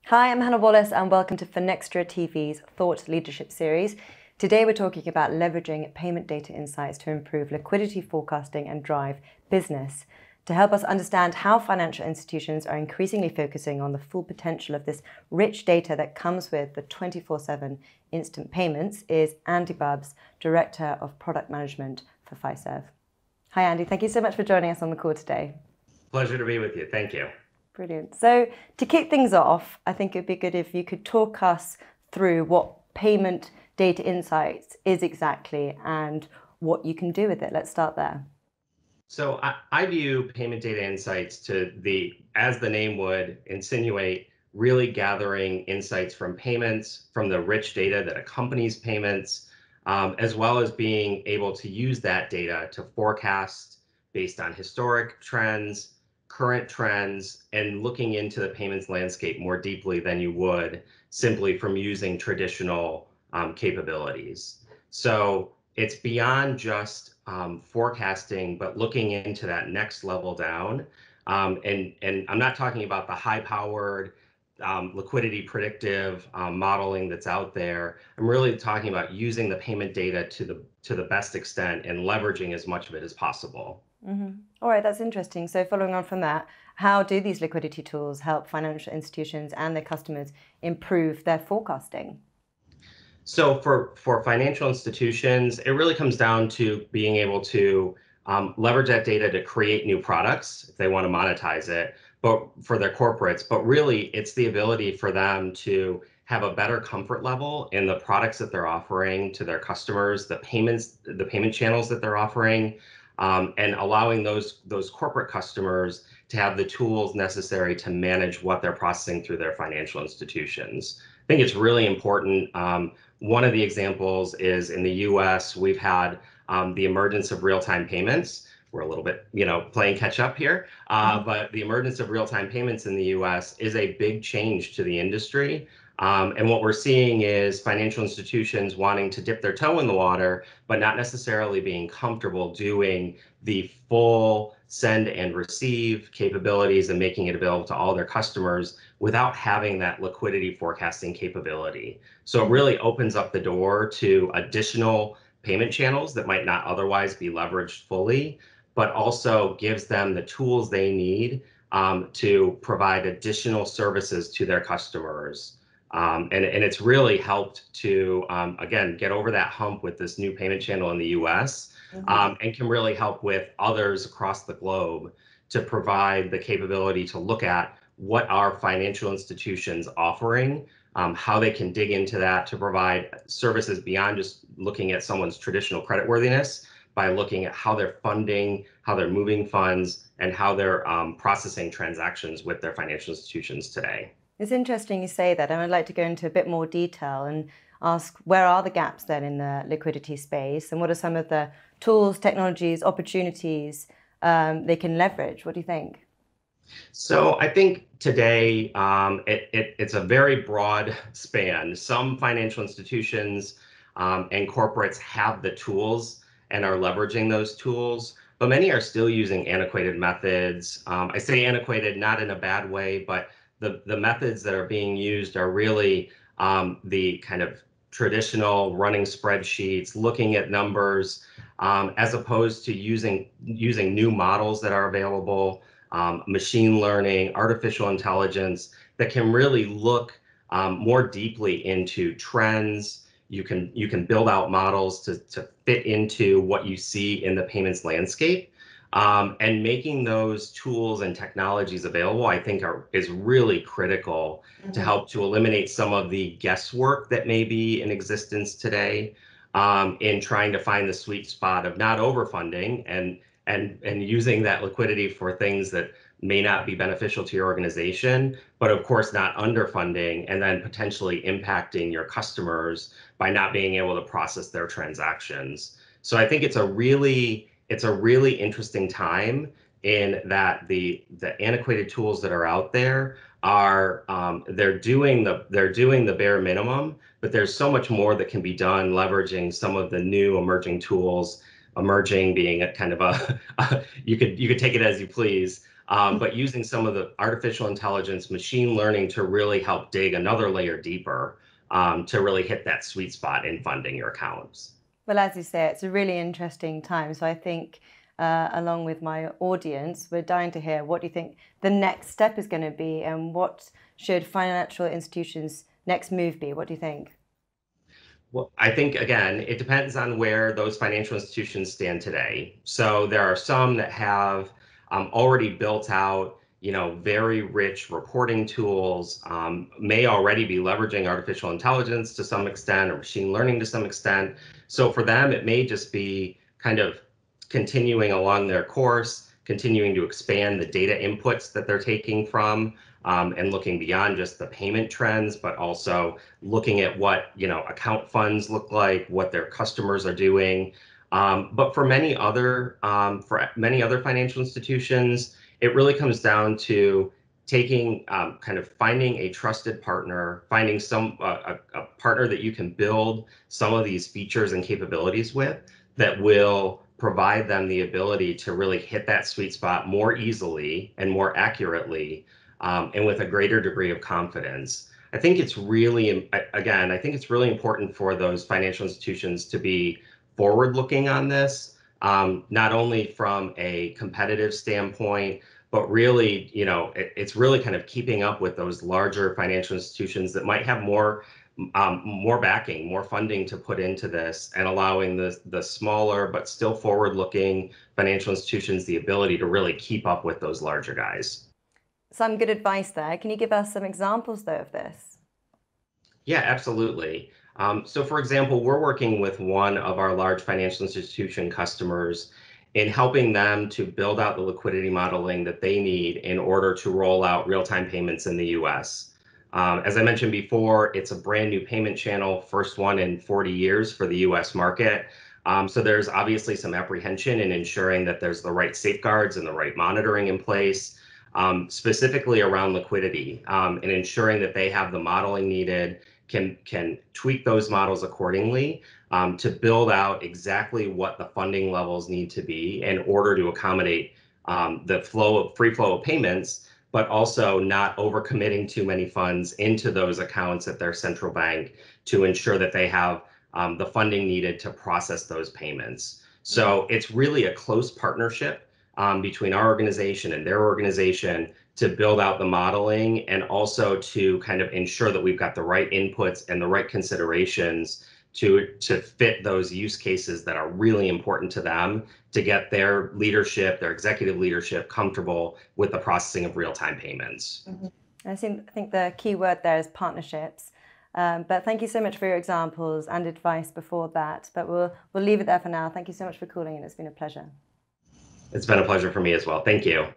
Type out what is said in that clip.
Hi, I'm Hannah Wallace and welcome to FinextraTv's Thought Leadership Series. Today we're talking about leveraging payment data insights to improve liquidity forecasting and drive business. To help us understand how financial institutions are increasingly focusing on the full potential of this rich data that comes with the 24/7 instant payments is Andy Bubbs, Director of Product Management for Fiserv. Hi Andy, thank you so much for joining us on the call today. Pleasure to be with you. Thank you. Brilliant. So to kick things off, I think it'd be good if you could talk us through what payment data insights is exactly and what you can do with it. Let's start there. So I view payment data insights as the name would insinuate, really gathering insights from payments, from the rich data that accompanies payments, as well as being able to use that data to forecast based on historic trends, current trends, and looking into the payments landscape more deeply than you would simply from using traditional capabilities. So it's beyond just forecasting, but looking into that next level down. And I'm not talking about the high-powered liquidity predictive modeling that's out there. I'm really talking about using the payment data to the best extent and leveraging as much of it as possible. All right, that's interesting. So following on from that, how do these liquidity tools help financial institutions and their customers improve their forecasting? So for financial institutions, it really comes down to being able to leverage that data to create new products if they want to monetize it, but for their corporates. But really, it's the ability for them to have a better comfort level in the products that they're offering to their customers, the payment channels that they're offering, and allowing those corporate customers to have the tools necessary to manage what they're processing through their financial institutions. I think it's really important. One of the examples is in the US, we've had the emergence of real-time payments. We're a little bit, playing catch up here, but the emergence of real-time payments in the US is a big change to the industry. And what we're seeing is financial institutions wanting to dip their toe in the water, but not necessarily being comfortable doing the full send and receive capabilities and making it available to all their customers without having that liquidity forecasting capability. So it really opens up the door to additional payment channels that might not otherwise be leveraged fully, but also gives them the tools they need to provide additional services to their customers. And it's really helped to, again, get over that hump with this new payment channel in the US, and can really help with others across the globe to provide the capability to look at what are financial institutions offering, how they can dig into that to provide services beyond just looking at someone's traditional creditworthiness by looking at how they're funding, how they're moving funds, and how they're processing transactions with their financial institutions today. It's interesting you say that, and I'd like to go into a bit more detail and ask where are the gaps then in the liquidity space, and what are some of the tools, technologies, opportunities they can leverage? What do you think? So I think today it's a very broad span. Some financial institutions and corporates have the tools and are leveraging those tools, but many are still using antiquated methods. I say antiquated not in a bad way, but the methods that are being used are really the kind of traditional running spreadsheets, looking at numbers, as opposed to using new models that are available, machine learning, artificial intelligence that can really look more deeply into trends. You can build out models to fit into what you see in the payments landscape. And making those tools and technologies available, I think, is really critical to help to eliminate some of the guesswork that may be in existence today, in trying to find the sweet spot of not overfunding and using that liquidity for things that may not be beneficial to your organization, but of course not underfunding and then potentially impacting your customers by not being able to process their transactions. So I think it's a really interesting time in that the antiquated tools that are out there are they're doing the bare minimum, but there's so much more that can be done leveraging some of the new emerging tools. Emerging being a kind of you could take it as you please, but using some of the artificial intelligence, machine learning to really help dig another layer deeper to really hit that sweet spot in funding your accounts. Well, as you say, it's a really interesting time. So I think along with my audience, we're dying to hear what do you think the next step is going to be, and what should financial institutions' next move be? What do you think? Well, I think, again, it depends on where those financial institutions stand today. So there are some that have already built out, very rich reporting tools, may already be leveraging artificial intelligence to some extent or machine learning to some extent. So for them, it may just be kind of continuing along their course, continuing to expand the data inputs that they're taking from, and looking beyond just the payment trends, but also looking at what account funds look like, what their customers are doing. But for many other financial institutions, it really comes down to taking kind of finding a trusted partner, finding a partner that you can build some of these features and capabilities with that will provide them the ability to really hit that sweet spot more easily and more accurately, and with a greater degree of confidence. I think it's really, again, I think it's really important for those financial institutions to be forward-looking on this, not only from a competitive standpoint, but really, it's really kind of keeping up with those larger financial institutions that might have more backing, more funding to put into this, and allowing the smaller but still forward-looking financial institutions the ability to really keep up with those larger guys. Some good advice there. Can you give us some examples, though, of this? Yeah, absolutely. So for example, we're working with one of our large financial institution customers in helping them to build out the liquidity modeling that they need in order to roll out real-time payments in the US. As I mentioned before, it's a brand new payment channel, first one in 40 years for the US market. So there's obviously some apprehension in ensuring that there's the right safeguards and the right monitoring in place, specifically around liquidity, and ensuring that they have the modeling needed, can tweak those models accordingly, to build out exactly what the funding levels need to be in order to accommodate the free flow of payments, but also not overcommitting too many funds into those accounts at their central bank to ensure that they have the funding needed to process those payments. So it's really a close partnership between our organization and their organization to build out the modeling, and also to kind of ensure that we've got the right inputs and the right considerations to fit those use cases that are really important to them, to get their leadership, their executive leadership, comfortable with the processing of real-time payments. Mm-hmm. I think the key word there is partnerships. But thank you so much for your examples and advice before that. But we'll leave it there for now. Thank you so much for calling in. It's been a pleasure. It's been a pleasure for me as well. Thank you.